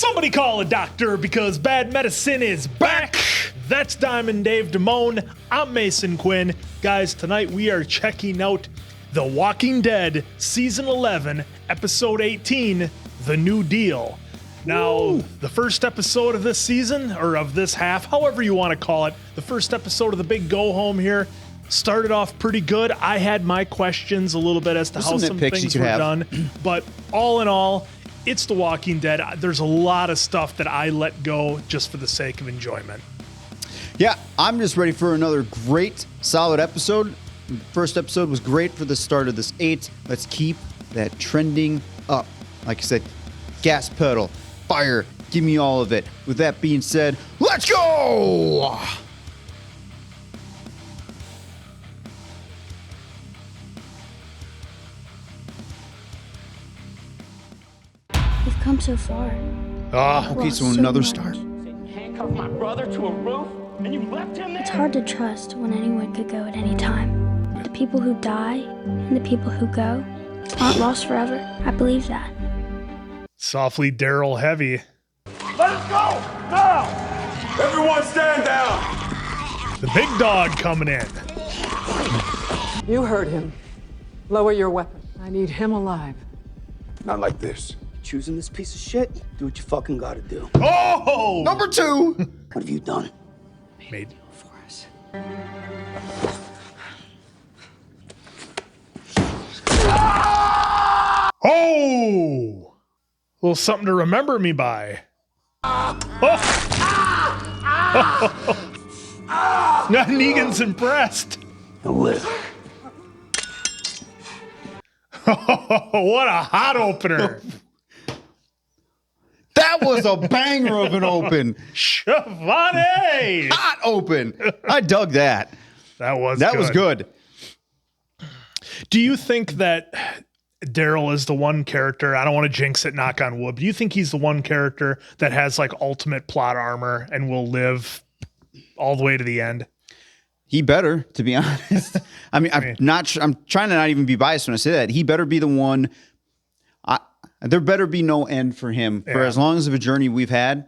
Somebody call a doctor because bad medicine is back. That's Diamond Dave Damone. I'm Mason Quinn. Guys, tonight we are checking out The Walking Dead Season 11, Episode 18, The New Deal. Now, the first episode of this season, or of this half, however you want to call it, the first episode of the big go-home here, started off pretty good. I had my questions a little bit as to how some things were done, but all in all, it's The Walking Dead. There's a lot of stuff that I let go just for the sake of enjoyment. Yeah, I'm just ready for another great, solid episode. The first episode was great for the start of this 8. Let's keep that trending up. Like I said, gas pedal, fire, give me all of it. With that being said, let's go! We've come so far. Okay, so another start. Handcuff my brother to a roof, and you left him there? It's hard to trust when anyone could go at any time. The people who die and the people who go aren't lost forever. I believe that. Softly Daryl heavy. Let us go! Now! Everyone stand down! The big dog coming in. You heard him. Lower your weapon. I need him alive. Not like this. Choosing this piece of shit? Do what you fucking gotta do. Oh! Number 2! What have you done? Made For us. Oh! A little something to remember me by. Oh. Now Negan's impressed. You'll live. What a hot opener. That was a banger of an open. Shivani! Hot open. I dug that. That was good. Do you think that Daryl is the one character, I don't want to jinx it, knock on wood, but do you think he's the one character that has like ultimate plot armor and will live all the way to the end? He better, to be honest. I'm trying to not even be biased when I say that. He better be the one. There better be no end for him for as long as of a journey we've had.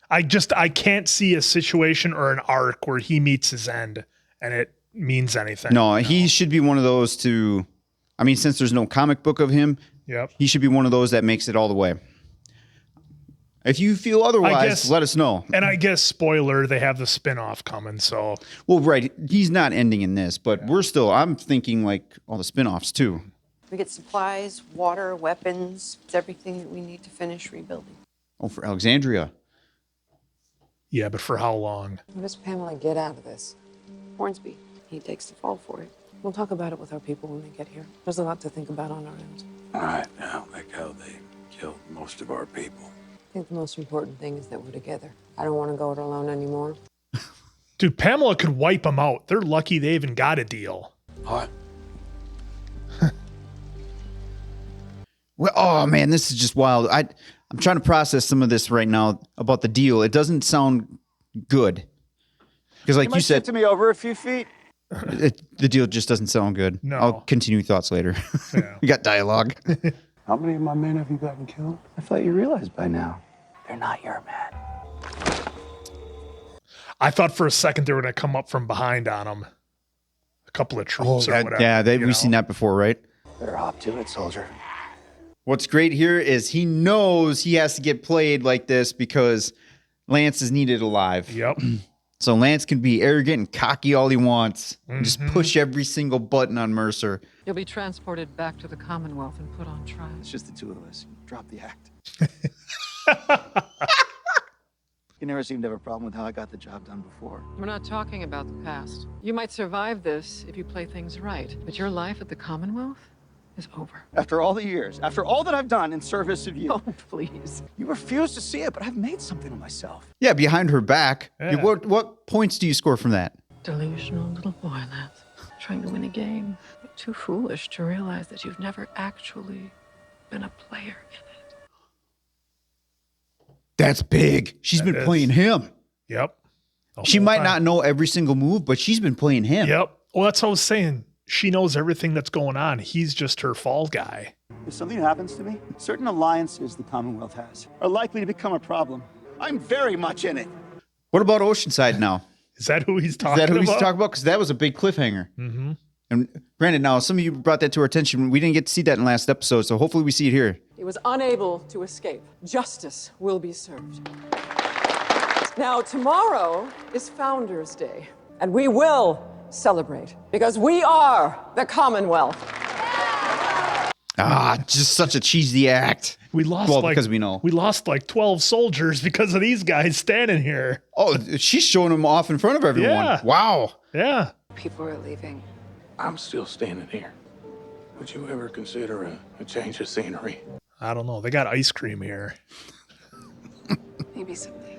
I can't see a situation or an arc where he meets his end and it means anything. No, he should be one of those since there's no comic book of him, he should be one of those that makes it all the way. If you feel otherwise, let us know. And I guess, spoiler, they have the spinoff coming, so. Well, right. He's not ending in this, but I'm thinking like all the spinoffs too. We get supplies, water, weapons. It's everything that we need to finish rebuilding. Oh, for Alexandria. Yeah, but for how long? What does Pamela get out of this? Hornsby, he takes the fall for it. We'll talk about it with our people when they get here. There's a lot to think about on our end. All right, now, like how they killed most of our people. I think the most important thing is that we're together. I don't want to go it alone anymore. Dude, Pamela could wipe them out. They're lucky they even got a deal. What? Well, oh man, this is just wild. I'm trying to process some of this right now about the deal. It doesn't sound good. Because like you said to me over a few feet. The deal just doesn't sound good. No. I'll continue thoughts later. Yeah. We got dialogue. How many of my men have you gotten killed? I thought you realized by now. They're not your men. I thought for a second they were going to come up from behind on him. A couple of troops or whatever. Yeah, we've seen that before, right? Better hop to it, soldier. What's great here is he knows he has to get played like this because Lance is needed alive. Yep. So Lance can be arrogant and cocky all he wants and just push every single button on Mercer. You'll be transported back to the Commonwealth and put on trial. It's just the two of us. Drop the act. You never seemed to have a problem with how I got the job done before. We're not talking about the past. You might survive this if you play things right, but your life at the Commonwealth is over. After all the years, after all that I've done in service of you. Oh, please. You refuse to see it, but I've made something of myself. Yeah, behind her back. Yeah. What points do you score from that? Delusional little boy, Lance. Trying to win a game. You're too foolish to realize that you've never actually been a player in it. That's big. She's been playing him. Yep. She might not know every single move, but she's been playing him. Yep. Well, that's what I was saying. She knows everything that's going on. He's just her fall guy. If something happens to me, certain alliances the Commonwealth has are likely to become a problem. I'm very much in it. What about Oceanside now? Is that who he's talking Is that who about? he's talking about? Because that was a big cliffhanger. Mm-hmm. And granted, now some of you brought that to our attention. We didn't get to see that in last episode, so hopefully we see it here. He was unable to escape. Justice will be served. Now, tomorrow is Founders Day, and we will celebrate because we are the Commonwealth. Just such a cheesy act. We lost because we know. We lost like 12 soldiers because of these guys standing here. Oh, she's showing them off in front of everyone. Yeah. Wow. Yeah. People are leaving. I'm still standing here. Would you ever consider a change of scenery? I don't know. They got ice cream here. Maybe someday.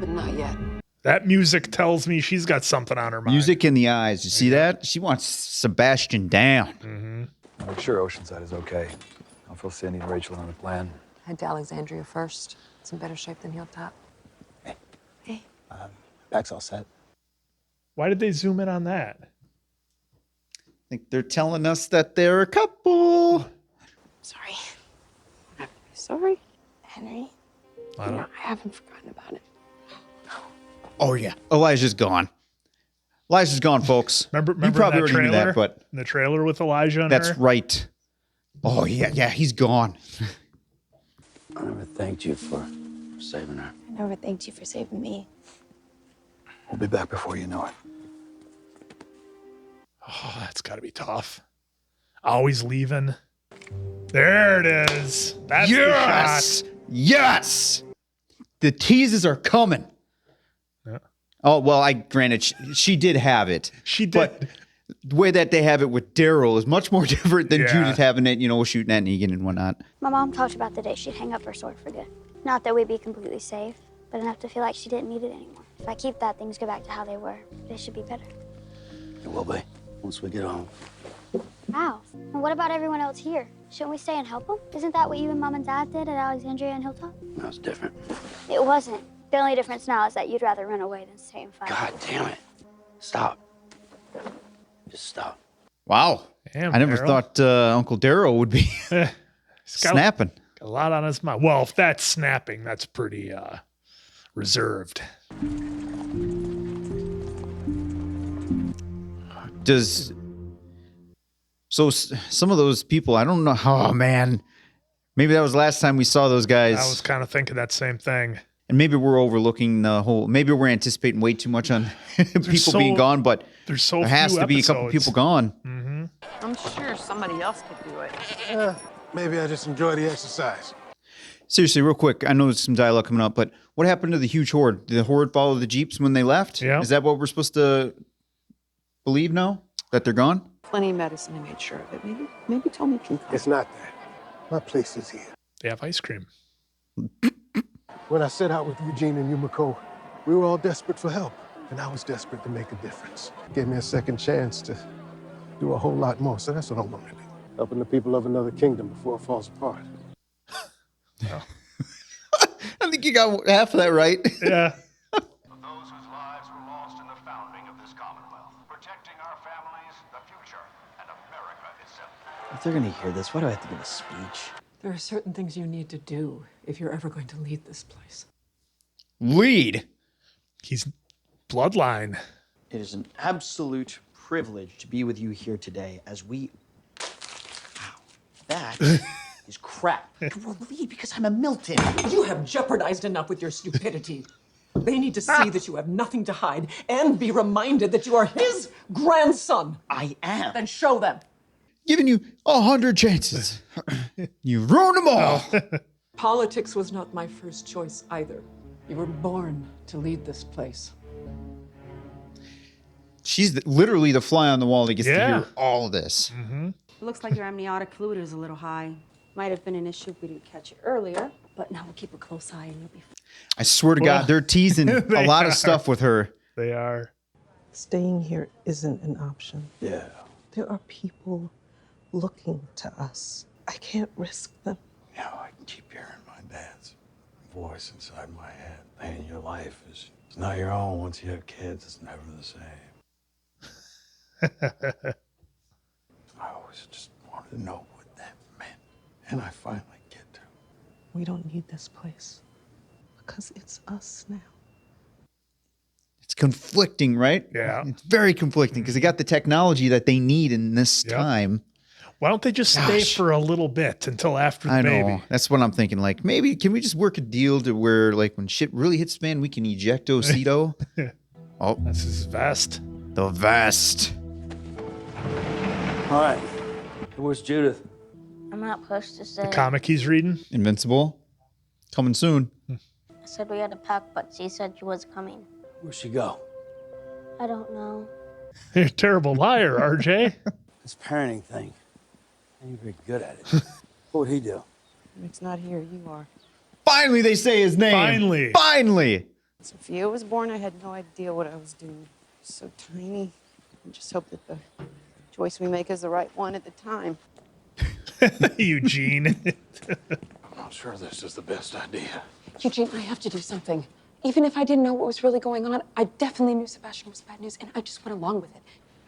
But not yet. That music tells me she's got something on her mind. Music in the eyes. You see that? She wants Sebastian down. Mm-hmm. Make sure Oceanside is okay. I'll fill Sandy and Rachel on the plan. Head to Alexandria first. It's in better shape than Hilltop. Hey. Back's all set. Why did they zoom in on that? I think they're telling us that they're a couple. Sorry. I'm sorry, Henry. I haven't forgotten about it. Oh, yeah. Elijah's gone. Elijah's gone, folks. Remember you probably that already trailer? knew that, but The trailer with Elijah and that's her? right. Oh, yeah, he's gone. I never thanked you for saving her. I never thanked you for saving me. We'll be back before you know it. Oh, that's got to be tough. Always leaving. There it is. That's the shot. Yes! The teases are coming. Yeah. Oh, well, granted, she did have it. She did. But the way that they have it with Daryl is much more different than Yeah. Judith having it, shooting at Negan and whatnot. My mom talked about the day she'd hang up her sword for good. Not that we'd be completely safe, but enough to feel like she didn't need it anymore. If I keep that, things go back to how they were. They should be better. It will be, once we get home. Wow. And what about everyone else here? Shouldn't we stay and help them? Isn't that what you and Mom and Dad did at Alexandria and Hilltop? That was different. It wasn't. The only difference now is that you'd rather run away than stay and fight. God damn it. Stop. Just stop. Wow. Damn, I never Daryl. thought Uncle Daryl would be He's got snapping. a lot on his mind. Well, if that's snapping, that's pretty reserved. Some of those people, I don't know. Oh, man. Maybe that was the last time we saw those guys. I was kind of thinking that same thing. And maybe we're overlooking the whole. Maybe we're anticipating way too much on people being gone, but There's so there has few to be a couple episodes. people gone. Mm-hmm. I'm sure somebody else could do it. Maybe I just enjoy the exercise. Seriously, real quick. I know there's some dialogue coming up, but what happened to the huge horde? Did the horde follow the Jeeps when they left? Yeah. Is that what we're supposed to believe now? That they're gone? Plenty of medicine. I made sure of it. Maybe Tommy can come. It's not that. My place is here. They have ice cream. When I set out with Eugene and Yumiko, we were all desperate for help, and I was desperate to make a difference. Gave me a second chance to do a whole lot more, so that's what I want to do. Helping the people of another kingdom before it falls apart. I think you got half of that right. Yeah. Those whose lives were lost in the founding of this Commonwealth, protecting our families, the future, and America itself. If they're gonna hear this, why do I have to give a speech? There are certain things you need to do if you're ever going to lead this place. Lead. He's bloodline. It is an absolute privilege to be with you here today as we... Wow, that is crap. It will lead because I'm a Milton. You have jeopardized enough with your stupidity. They need to see that you have nothing to hide and be reminded that you are his grandson. I am. Then show them. Giving you 100 chances. You ruined them all. Politics was not my first choice either. You were born to lead this place. She's literally the fly on the wall that gets to Yeah. hear all of this. Mm-hmm. It looks like your amniotic fluid is a little high. Might have been an issue if we didn't catch it earlier, but now we'll keep a close eye and you'll be fine. I swear to God, they're teasing a They lot are. of stuff with her. They are. Staying here isn't an option. Yeah. There are people looking to us. I can't risk them. I keep hearing my dad's voice inside my head. Man, your life is it's not your own. Once you have kids, it's never the same. I always always just wanted to know what that meant. And I finally get to. We don't need this place because it's us now. It's conflicting, right? Yeah. It's very conflicting because they got the technology that they need in this time. Why don't they just stay for a little bit until after the baby? I know. That's what I'm thinking. Like, maybe can we just work a deal to where, like, when shit really hits the fan, we can eject Ocito? Oh, that's his vest. The vest. All right. Where's Judith? I'm not supposed to say. The comic he's reading. Invincible. Coming soon. I said we had to pack, but she said she was coming. Where'd she go? I don't know. You're a terrible liar, RJ. This parenting thing. I ain't very good at it. What would he do? It's not here. You are. Finally, they say his name. Finally. Finally. Sophia was born. I had no idea what I was doing. So tiny. I just hope that the choice we make is the right one at the time. Eugene. I'm not sure this is the best idea. Eugene, I have to do something. Even if I didn't know what was really going on, I definitely knew Sebastian was bad news, and I just went along with it.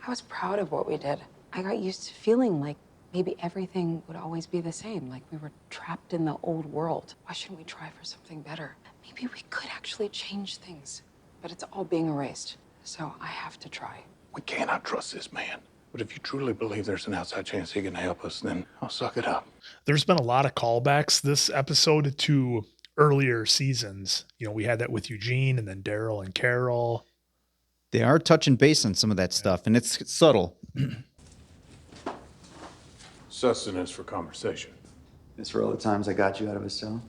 I was proud of what we did. I got used to feeling like maybe everything would always be the same, like we were trapped in the old world. Why shouldn't we try for something better? Maybe we could actually change things, but it's all being erased, so I have to try. We cannot trust this man. But if you truly believe there's an outside chance he can help us, then I'll suck it up. There's been a lot of callbacks this episode to earlier seasons. You know, we had that with Eugene and then Daryl and Carol. They are touching base on some of that stuff, and it's subtle. Sustenance for conversation. This for all the times I got you out of a cell?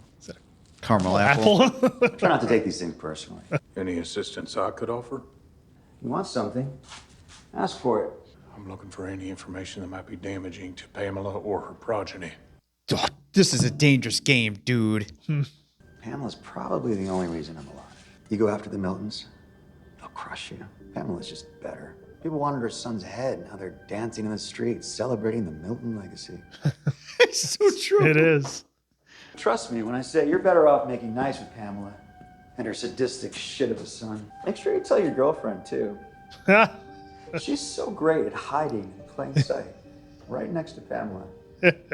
Caramel apple. Try not to take these things personally. Any assistance I could offer? You want something? Ask for it. I'm looking for any information that might be damaging to Pamela or her progeny. Oh, this is a dangerous game, dude. Pamela's probably the only reason I'm alive. You go after the Miltons, they'll crush you. Pamela's just better. People wanted her son's head. Now they're dancing in the streets, celebrating the Milton legacy. It's so true. It is. Trust me when I say you're better off making nice with Pamela and her sadistic shit of a son. Make sure you tell your girlfriend, too. She's so great at hiding in plain sight, right next to Pamela.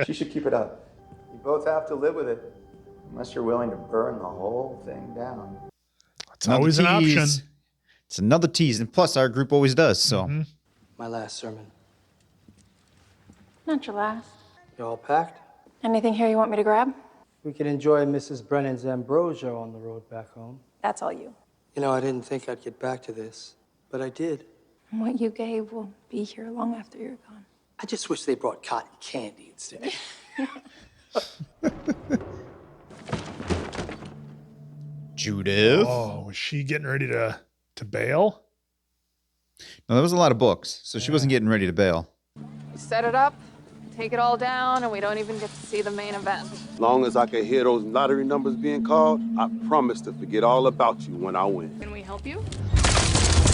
She should keep it up. You both have to live with it, unless you're willing to burn the whole thing down. It's always an option. It's another tease, and plus our group always does, so. My last sermon. Not your last. You all packed? Anything here you want me to grab? We can enjoy Mrs. Brennan's ambrosia on the road back home. That's all you. You know, I didn't think I'd get back to this, but I did. And what you gave will be here long after you're gone. I just wish they brought cotton candy instead. Judith. Oh, was she getting ready to bail? No, that was a lot of books, so she wasn't getting ready to bail. We set it up, take it all down, and we don't even get to see the main event. As long as I can hear those lottery numbers being called, I promise to forget all about you when I win. Can we help you?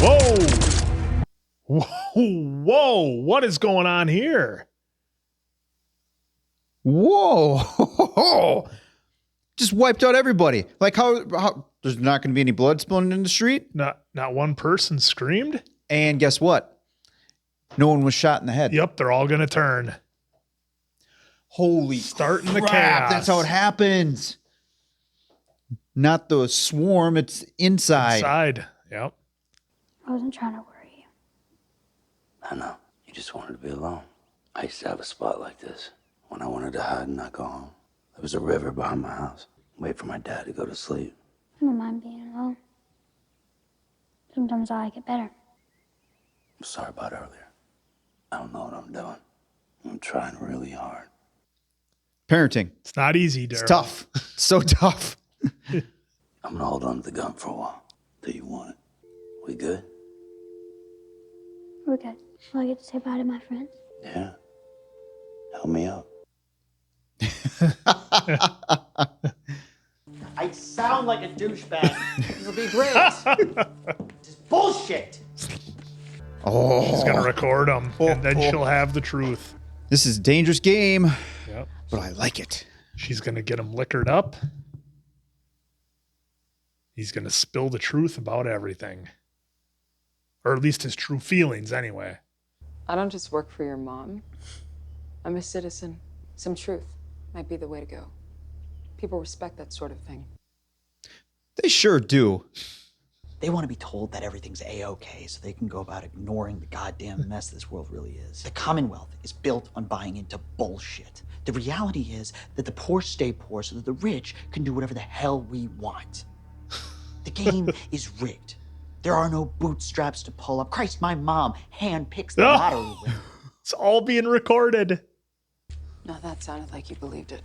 Whoa! Whoa! What is going on here? Whoa! Just wiped out everybody. Like how there's not going to be any blood spilling in the street? Not one person screamed? And guess what? No one was shot in the head. Yep, they're all going to turn. Holy Starting the crap, chaos. that's how it happens. Not the swarm, it's inside. Inside, yep. I wasn't trying to worry you. I know. You just wanted to be alone. I used to have a spot like this. When I wanted to hide and not go home, there was a river behind my house. Wait for my dad to go to sleep. I don't mind being alone. Sometimes I like it better. I'm sorry about earlier. I don't know what I'm doing. I'm trying really hard. Parenting. It's not easy, Daryl. It's tough. It's so tough. I'm gonna hold on to the gun for a while. Do you want it? We good? We're good. Will I get to say bye to my friends? Yeah. Help me out. I sound like a douchebag. It'll be great. Just bullshit. Oh. She's going to record them, and then she'll have the truth. This is a dangerous game, Yep. but I like it. She's going to get him liquored up. He's going to spill the truth about everything. Or at least his true feelings, anyway. I don't just work for your mom. I'm a citizen. Some truth might be the way to go. People respect that sort of thing. They sure do. They want to be told that everything's A-okay so they can go about ignoring the goddamn mess this world really is. The Commonwealth is built on buying into bullshit. The reality is that the poor stay poor so that the rich can do whatever the hell we want. The game is rigged. There are no bootstraps to pull up. Christ, my mom handpicks the lottery winner. It's all being recorded. Now that sounded like you believed it.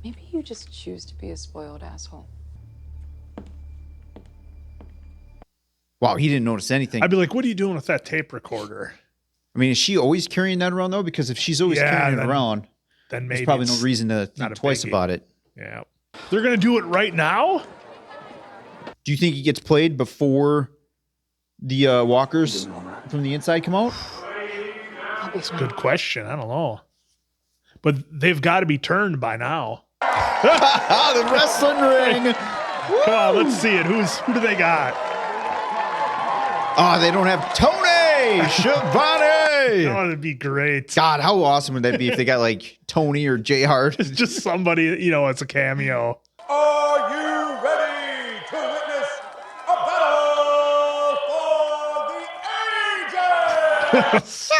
Maybe you just choose to be a spoiled asshole. Wow, he didn't notice anything. I'd be like, what are you doing with that tape recorder? I mean, is she always carrying that around, though? Because if she's always carrying it around, then maybe there's probably no reason to think twice about it. Yeah. They're going to do it right now? Do you think he gets played before the walkers from the inside come out? That's a good question. I don't know. But they've got to be turned by now. The wrestling ring. Come on, let's see it. Who do they got? Oh, they don't have Tony Schiavone. Oh, that'd be great. God, how awesome would that be if they got like Tony or Jay Hart? Just somebody, it's a cameo. Are you ready to witness a battle for the ages?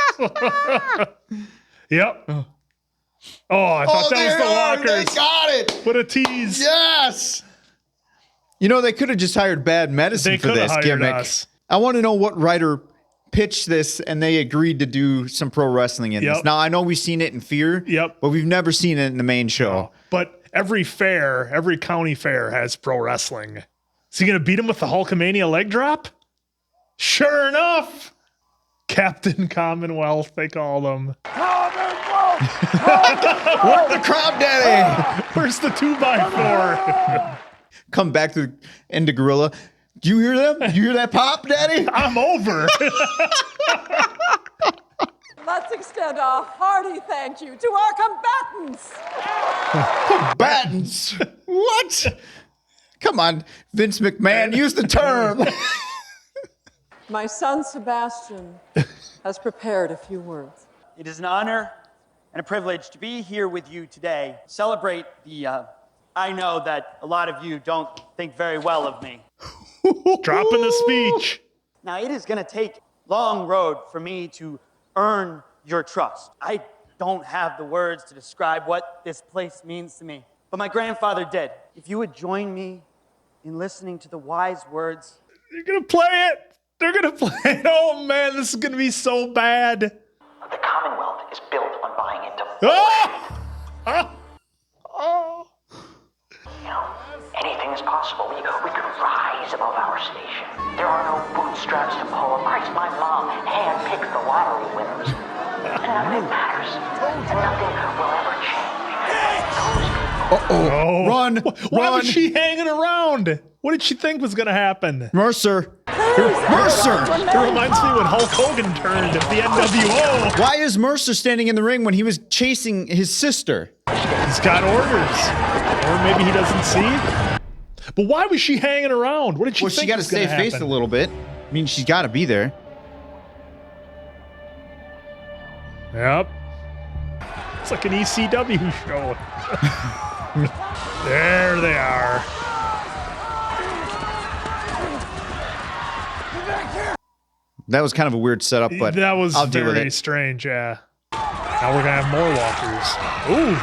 Yep. Oh, I thought that was the Walkers. They got it. What a tease. Yes. They could have just hired Bad Medicine for this gimmick. Us. I want to know what writer pitched this and they agreed to do some pro wrestling in this. Now, I know we've seen it in Fear, but we've never seen it in the main show. No. But every county fair has pro wrestling. Is he going to beat him with the Hulkamania leg drop? Sure enough. Captain Commonwealth, they call them. Commonwealth! Work the crowd, daddy. Where's the 2x4? Come back to the end of Gorilla. Do you hear them? Do you hear that pop, daddy? I'm over. Let's extend a hearty thank you to our combatants. Combatants? What? Come on, Vince McMahon, use the term. My son Sebastian has prepared a few words. It is an honor and a privilege to be here with you today. Celebrate the, I know that a lot of you don't think very well of me. Dropping the speech. Now, it is going to take a long road for me to earn your trust. I don't have the words to describe what this place means to me. But my grandfather did. If you would join me in listening to the wise words. You're going to play it. They're going to play it. Oh, man, this is going to be so bad. The Commonwealth is built on buying into... Anything is possible. We could rise above our station. There are no bootstraps to pull up. Christ, my mom handpicks the lottery winners. And nothing matters. And nothing will ever change. Run! Why was she hanging around? What did she think was going to happen? Mercer! Mercer! It reminds me when Hulk Hogan turned at the NWO. Why is Mercer standing in the ring when he was chasing his sister? He's got orders. Or maybe he doesn't see. But why was she hanging around? What did she think? Well, she got to save face a little bit. I mean, she's got to be there. Yep. It's like an ECW show. There they are. That was kind of a weird setup, but that was I'll deal with very it. strange, yeah. Now we're going to have more walkers. Ooh.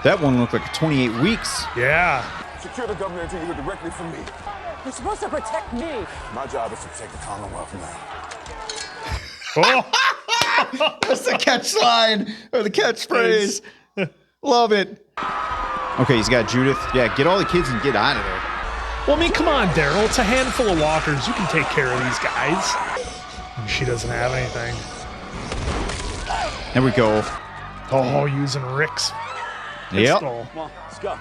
That one looked like 28 weeks. Yeah. Secure the governor until you hear directly from me. You're supposed to protect me. My job is to protect the Commonwealth now. Oh. That's the catch line or the catchphrase. Love it. Okay, he's got Judith. Yeah, get all the kids and get out of there. Well, I mean, come on, Daryl. It's a handful of walkers. You can take care of these guys. She doesn't have anything. There we go. Oh, using Rick's Yep. pistol. Come on, let's go.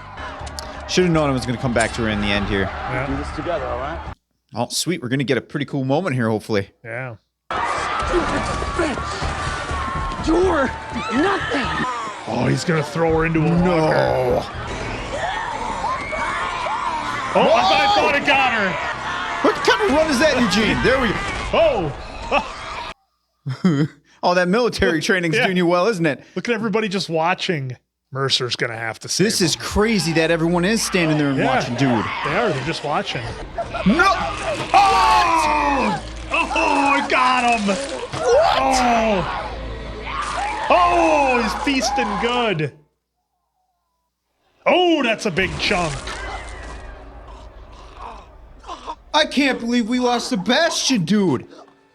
Should have known I was going to come back to her in the end here. Yeah. Do this together, all right? Oh, sweet. We're going to get a pretty cool moment here, hopefully. Yeah. You're nothing. Oh, he's going to throw her into a walker. Oh, I thought it got her. What kind of run is that, Eugene? There we go. Oh. All that military training's doing you well, isn't it? Look at everybody just watching. Mercer's going to have to save This is crazy that everyone is standing there and watching, dude. They are. They're just watching. No! Oh! Oh, I got him! What? Oh, he's feasting good. Oh, that's a big chunk. I can't believe we lost Sebastian, dude.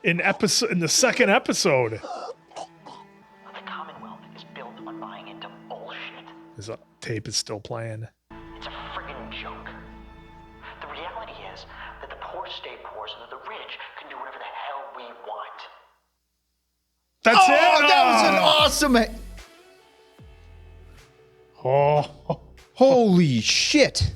In the second episode. His tape is still playing. It's a friggin' joke. The reality is that the poor stay poor so that the rich can do whatever the hell we want. That's it? That was an awesome... Oh. Holy shit.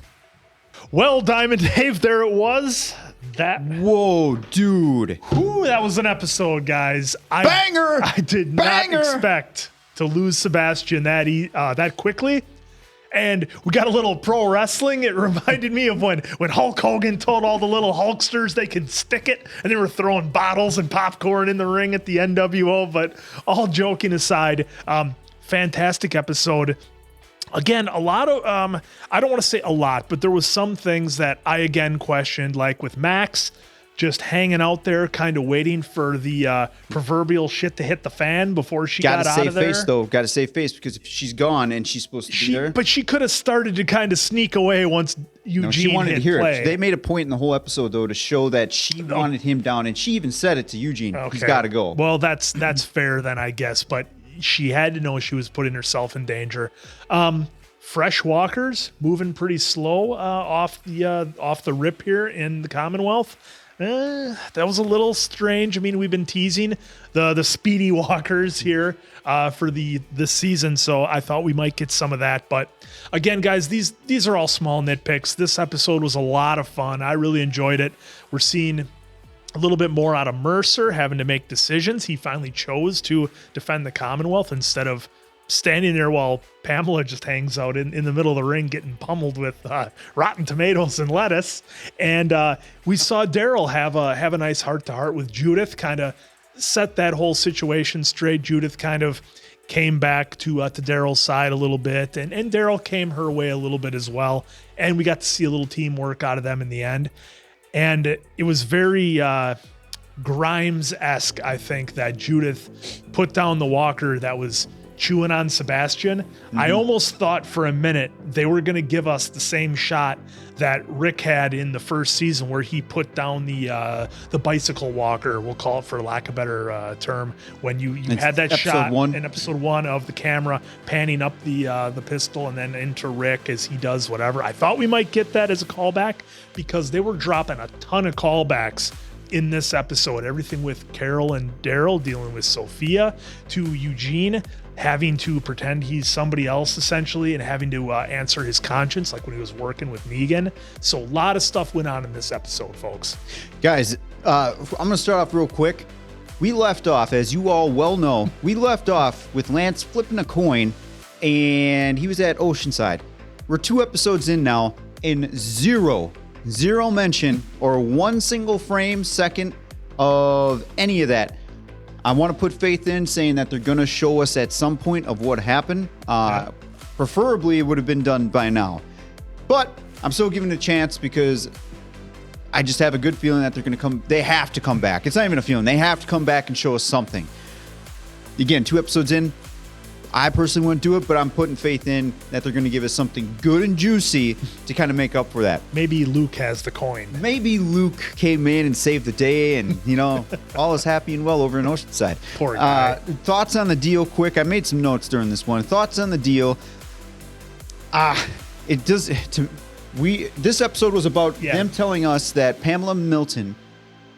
Well, Diamond Dave, there it was. Whoa, dude. Whew, that was an episode, guys. Banger! I did not expect to lose Sebastian that quickly. And we got a little pro wrestling. It reminded me of when Hulk Hogan told all the little Hulksters they could stick it, and they were throwing bottles and popcorn in the ring at the NWO. But all joking aside, fantastic episode. Again, a lot of, I don't want to say a lot, but there was some things that I again questioned, like with Max just hanging out there, kind of waiting for the proverbial shit to hit the fan before she got out of there. Gotta save face, though. Gotta save face, because if she's gone and she's supposed to be there. But she could have started to kind of sneak away once Eugene she wanted to hear play. it. They made a point in the whole episode, though, to show that she wanted him down, and she even said it to Eugene. Okay. He's got to go. Well, that's fair then, I guess, but she had to know she was putting herself in danger. Fresh walkers moving pretty slow off the rip here in the Commonwealth. That was a little strange. I mean, we've been teasing the speedy walkers here for this season, so I thought we might get some of that. But again, guys, these are all small nitpicks. This episode was a lot of fun. I really enjoyed it. We're seeing a little bit more out of Mercer having to make decisions. He finally chose to defend the Commonwealth instead of standing there while Pamela just hangs out in the middle of the ring getting pummeled with rotten tomatoes and lettuce. And we saw Daryl have a nice heart-to-heart with Judith, kind of set that whole situation straight. Judith kind of came back to Daryl's side a little bit, and Daryl came her way a little bit as well. And we got to see a little teamwork out of them in the end. And it was very Grimes-esque, I think, that Judith put down the walker that was chewing on Sebastian. Mm-hmm. I almost thought for a minute they were going to give us the same shot that Rick had in the first season, where he put down the bicycle walker, we'll call it for lack of a better term, when you had that shot in episode 1 of the camera panning up the pistol and then into Rick as he does whatever. I thought we might get that as a callback, because they were dropping a ton of callbacks in this episode. Everything with Carol and Daryl dealing with Sophia, to Eugene having to pretend he's somebody else essentially and having to answer his conscience, like when he was working with Negan. So a lot of stuff went on in this episode, folks. Guys, I'm going to start off real quick. We left off, as you all well know, we left off with Lance flipping a coin, and he was at Oceanside. We're 2 episodes in now, and zero mention or one single frame second of any of that. I want to put faith in saying that they're going to show us at some point of what happened. Preferably it would have been done by now, but I'm still giving it a chance, because I just have a good feeling that they have to come back. It's not even a feeling. They have to come back and show us something. Again, 2 episodes in, I personally wouldn't do it, but I'm putting faith in that they're going to give us something good and juicy to kind of make up for that. Maybe Luke has the coin. Maybe Luke came in and saved the day, and, all is happy and well over in Oceanside. Poor guy. Thoughts on the deal, quick. I made some notes during this one. Thoughts on the deal. This episode was about them telling us that Pamela Milton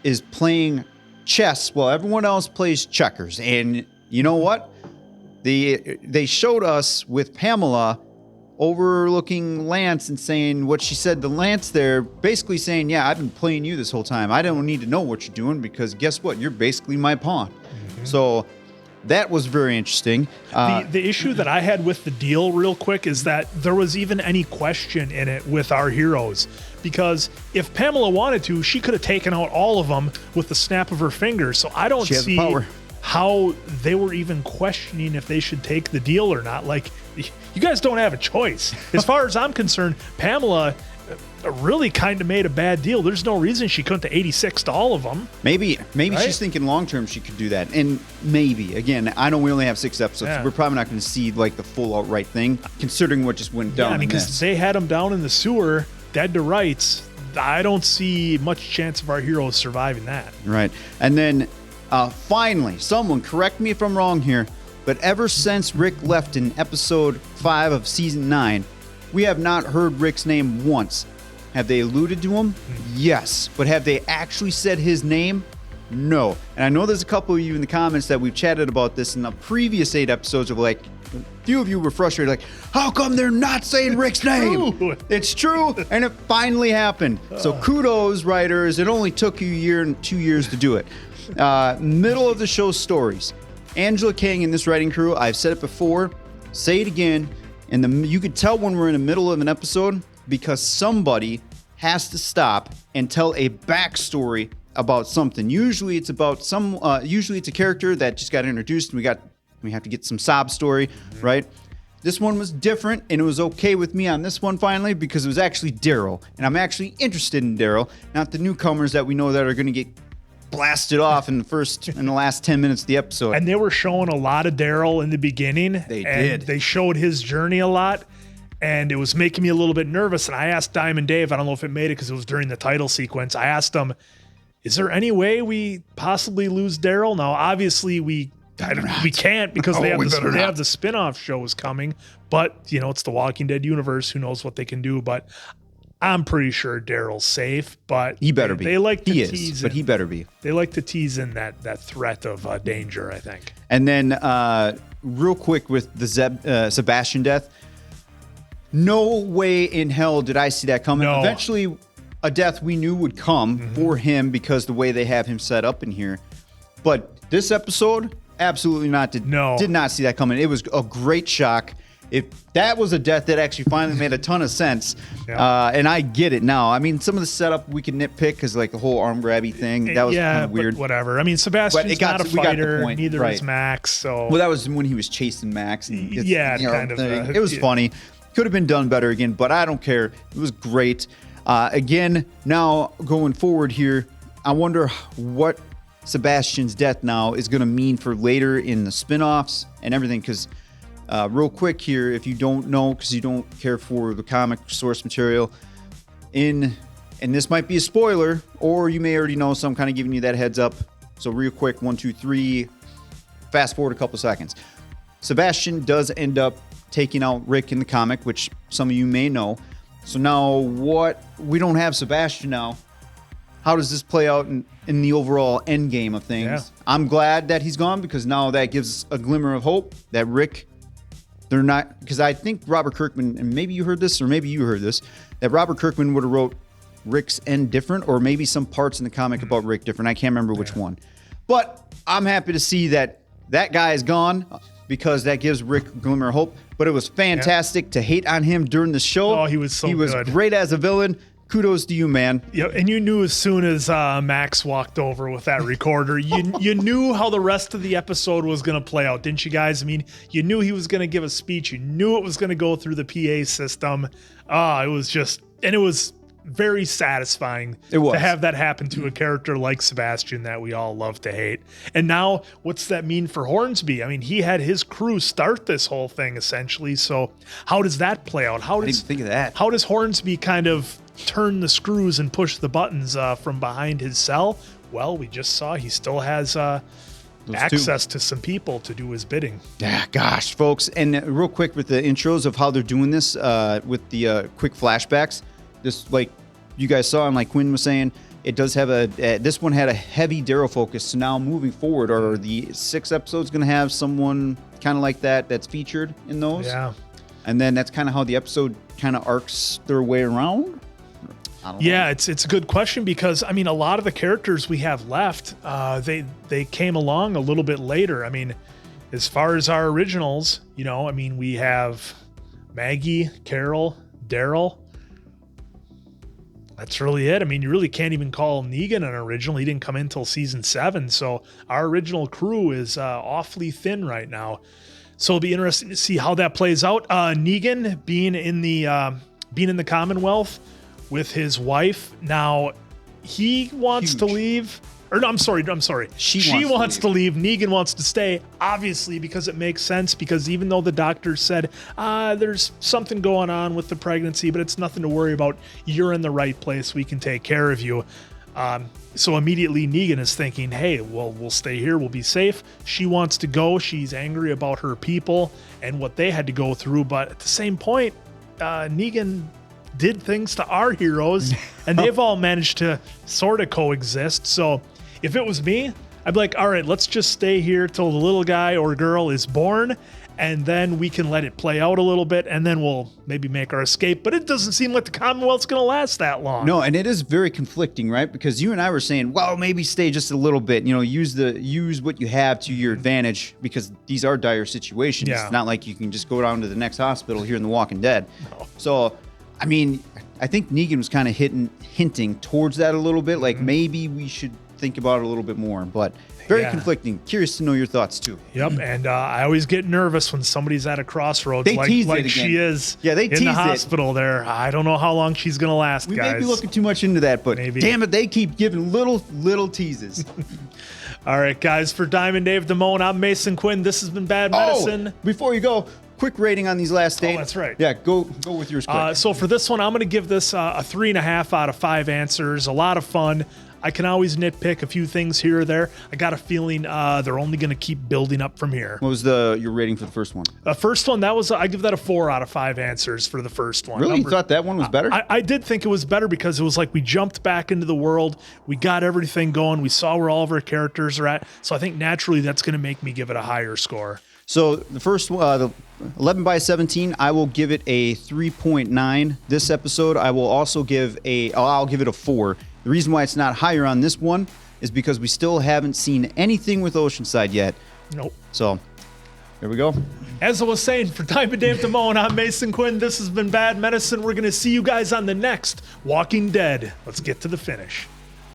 is playing chess while everyone else plays checkers. And you know what? They showed us with Pamela overlooking Lance and saying what she said to Lance there, basically saying, yeah, I've been playing you this whole time. I don't need to know what you're doing, because guess what? You're basically my pawn. Mm-hmm. So that was very interesting. The issue that I had with the deal real quick is that there was even any question in it with our heroes, because if Pamela wanted to, she could have taken out all of them with the snap of her fingers. So I don't see how they were even questioning if they should take the deal or not. Like, you guys don't have a choice. As far as I'm concerned, Pamela really kind of made a bad deal. There's no reason she couldn't have 86 to all of them. Maybe Right? she's thinking long term she could do that. And maybe, again, I know we only have 6 episodes, so we're probably not going to see like the full outright thing, considering what just went down. Yeah, I mean, in this. because they had them down in the sewer, dead to rights. I don't see much chance of our heroes surviving that. Right. And then finally, someone correct me if I'm wrong here, but ever since Rick left in episode 5 of season 9, we have not heard Rick's name once. Have they alluded to him? Yes. But have they actually said his name? No. And I know there's a couple of you in the comments that we've chatted about this in the previous 8 episodes of like, a few of you were frustrated, like, how come they're not saying Rick's name? It's true, and it finally happened. So kudos, writers. It only took you a year and 2 years to do it. Middle of the show stories. Angela Kang and this writing crew, I've said it before, say it again, and you could tell when we're in the middle of an episode because somebody has to stop and tell a backstory about something. Usually it's about usually it's a character that just got introduced and we have to get some sob story, right? This one was different, and it was okay with me on this one finally because it was actually Daryl, and I'm actually interested in Daryl, not the newcomers that we know that are going to get blasted off in the last 10 minutes of the episode. And they were showing a lot of Daryl in the beginning. They did. They showed his journey a lot, and it was making me a little bit nervous. And I asked Diamond Dave, I don't know if it made it because it was during the title sequence. I asked him, is there any way we possibly lose Daryl? Now, obviously, we can't because they have the spin-off shows coming. But, it's the Walking Dead universe. Who knows what they can do? But I'm pretty sure Daryl's safe. But he better be. They like to he tease is, but he better be. They like to tease in that threat of danger, I think. And then real quick with the Sebastian death, no way in hell did I see that coming. No. Eventually, a death we knew would come for him because the way they have him set up in here. But this episode, absolutely not. Did not see that coming. It was a great shock. If that was a death that actually finally made a ton of sense, and I get it now. I mean, some of the setup we can nitpick because like the whole arm grabby thing, that was kind of weird. Whatever. I mean, Sebastian's not a fighter. Neither is Max. So that was when he was chasing Max. And it was funny. Could have been done better again, but I don't care. It was great. Again, now going forward here, I wonder what Sebastian's death now is going to mean for later in the spin-offs and everything. Because real quick here, if you don't know, because you don't care for the comic source material, and this might be a spoiler, or you may already know, so I'm kind of giving you that heads up. So real quick, 1, 2, 3, fast forward a couple seconds. Sebastian does end up taking out Rick in the comic, which some of you may know. So now we don't have Sebastian now. How does this play out in the overall end game of things? Yeah. I'm glad that he's gone because now that gives a glimmer of hope that Rick, they're not, because I think Robert Kirkman, and maybe you heard this or maybe you heard this, that Robert Kirkman would have wrote Rick's end different or maybe some parts in the comic about Rick different. I can't remember which one. But I'm happy to see that guy is gone because that gives Rick a glimmer of hope. But it was fantastic to hate on him during the show. Oh, he was so good. He was great as a villain. Kudos to you, man. Yeah, and you knew as soon as Max walked over with that recorder, you knew how the rest of the episode was going to play out, didn't you guys? I mean, you knew he was going to give a speech. You knew it was going to go through the PA system. It was very satisfying to have that happen to a character like Sebastian that we all love to hate. And now, what's that mean for Hornsby? I mean, he had his crew start this whole thing essentially. So how does that play out? I didn't think of that. How does Hornsby kind of turn the screws and push the buttons from behind his cell? Well, we just saw he still has access to some people to do his bidding. Yeah, gosh, folks. And real quick with the intros of how they're doing this with the quick flashbacks. Just like you guys saw and like Quinn was saying, it does have this one had a heavy Daryl focus. So now moving forward, are the 6 episodes going to have someone kind of like that's featured in those? Yeah. And then that's kind of how the episode kind of arcs their way around? I don't know. It's a good question because, I mean, a lot of the characters we have left, they came along a little bit later. I mean, as far as our originals, we have Maggie, Carol, Daryl. That's really it. I mean, you really can't even call Negan an original. He didn't come in until season 7. So our original crew is awfully thin right now. So it'll be interesting to see how that plays out. Negan being in the Commonwealth with his wife. Now he wants to leave. Or no, I'm sorry. She wants to leave. Negan wants to stay, obviously, because it makes sense. Because even though the doctor said, there's something going on with the pregnancy, but it's nothing to worry about. You're in the right place. We can take care of you. So immediately Negan is thinking, hey, well, we'll stay here. We'll be safe. She wants to go. She's angry about her people and what they had to go through. But at the same point, Negan did things to our heroes, and they've all managed to sort of coexist. So if it was me, I'd be like, all right, let's just stay here till the little guy or girl is born, and then we can let it play out a little bit, and then we'll maybe make our escape. But it doesn't seem like the Commonwealth's going to last that long. No, and it is very conflicting, right? Because you and I were saying, well, maybe stay just a little bit. You know, use what you have to your advantage, because these are dire situations. Yeah. It's not like you can just go down to the next hospital here in The Walking Dead. No. So, I mean, I think Negan was kind of hinting towards that a little bit. Like, maybe we should think about it a little bit more, but very conflicting. Curious to know your thoughts too. Yep, and I always get nervous when somebody's at a crossroads like she is. Yeah, they in tease the it. hospital there. I don't know how long she's gonna last, we guys. may be looking too much into that, but damn it, they keep giving little teases. All right, guys, for Diamond Dave Damone, I'm Mason Quinn. This has been Bad Medicine. Before you go, quick rating on these last 8. Oh, that's right. Yeah, go with yours quick. So for this one, I'm going to give this a 3.5 out of 5 answers. A lot of fun. I can always nitpick a few things here or there. I got a feeling they're only going to keep building up from here. What was your rating for the first one? The first one, I give that a 4 out of 5 answers for the first one. Really? You thought that one was better? I did think it was better because it was like we jumped back into the world. We got everything going. We saw where all of our characters are at. So I think naturally that's going to make me give it a higher score. So the first one, the 11 by 17, I will give it a 3.9. This episode, I will also I'll give it a 4. The reason why it's not higher on this one is because we still haven't seen anything with Oceanside yet. Nope. So there we go. As I was saying, for Diamond Dave Damone, I'm Mason Quinn. This has been Bad Medicine. We're going to see you guys on the next Walking Dead. Let's get to the finish.